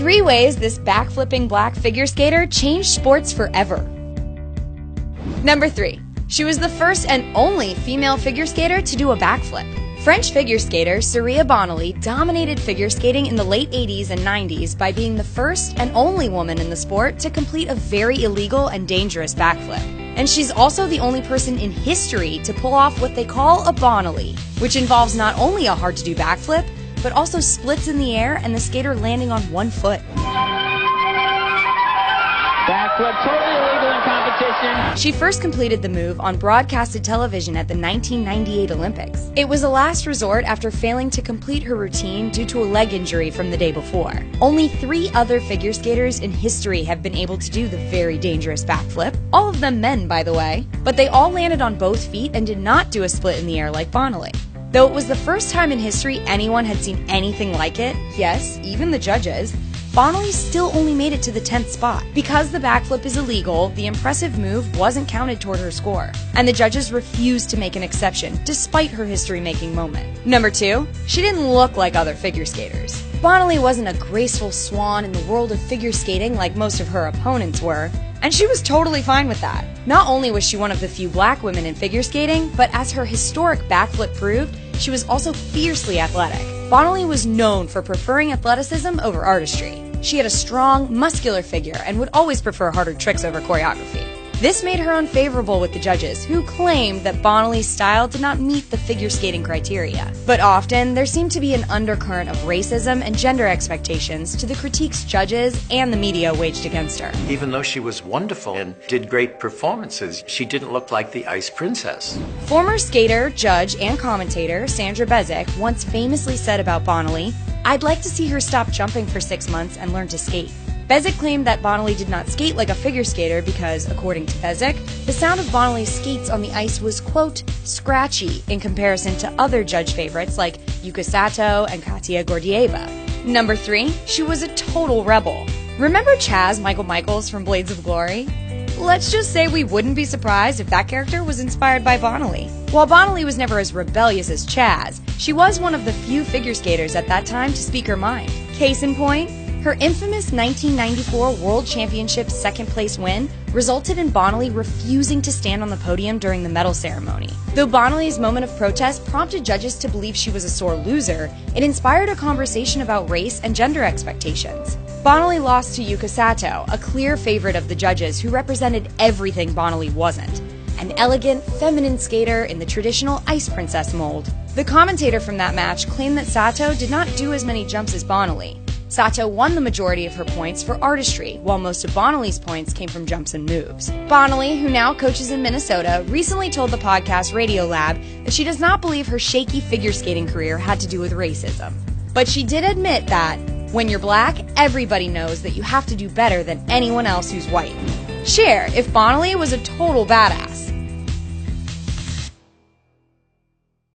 3 ways this backflipping black figure skater changed sports forever. Number 3. She was the first and only female figure skater to do a backflip. French figure skater Saria Bonali dominated figure skating in the late 80s and 90s by being the first and only woman in the sport to complete a very illegal and dangerous backflip. And she's also the only person in history to pull off what they call a Bonali, which involves not only a hard-to-do backflip, but also splits in the air and the skater landing on one foot. Backflip, totally illegal in competition. She first completed the move on broadcasted television at the 1998 Olympics. It was a last resort after failing to complete her routine due to a leg injury from the day before. Only 3 other figure skaters in history have been able to do the very dangerous backflip, all of them men, by the way, but they all landed on both feet and did not do a split in the air like Bonali. Though it was the first time in history anyone had seen anything like it, yes, even the judges, Bonali still only made it to the 10th spot. Because the backflip is illegal, the impressive move wasn't counted toward her score, and the judges refused to make an exception, despite her history-making moment. Number 2, she didn't look like other figure skaters. Bonali wasn't a graceful swan in the world of figure skating like most of her opponents were, and she was totally fine with that. Not only was she one of the few black women in figure skating, but as her historic backflip proved, she was also fiercely athletic. Bonali was known for preferring athleticism over artistry. She had a strong, muscular figure and would always prefer harder tricks over choreography. This made her unfavorable with the judges, who claimed that Bonali's style did not meet the figure skating criteria. But often, there seemed to be an undercurrent of racism and gender expectations to the critiques judges and the media waged against her. Even though she was wonderful and did great performances, she didn't look like the Ice Princess. Former skater, judge, and commentator Sandra Bezic once famously said about Bonali, "I'd like to see her stop jumping for 6 months and learn to skate." Bezic claimed that Bonali did not skate like a figure skater because, according to Bezic, the sound of Bonali's skates on the ice was, quote, scratchy in comparison to other judge favorites like Yuka Sato and Katia Gordieva. Number 3, she was a total rebel. Remember Chaz Michael Michaels from Blades of Glory? Let's just say we wouldn't be surprised if that character was inspired by Bonali. While Bonali was never as rebellious as Chaz, she was one of the few figure skaters at that time to speak her mind. Case in point, her infamous 1994 World Championship second-place win resulted in Bonali refusing to stand on the podium during the medal ceremony. Though Bonali's moment of protest prompted judges to believe she was a sore loser, it inspired a conversation about race and gender expectations. Bonali lost to Yuka Sato, a clear favorite of the judges who represented everything Bonali wasn't, an elegant, feminine skater in the traditional Ice Princess mold. The commentator from that match claimed that Sato did not do as many jumps as Bonali. Sato won the majority of her points for artistry, while most of Bonali's points came from jumps and moves. Bonali, who now coaches in Minnesota, recently told the podcast Radiolab that she does not believe her shaky figure skating career had to do with racism. But she did admit that, when you're black, everybody knows that you have to do better than anyone else who's white. Share if Bonali was a total badass.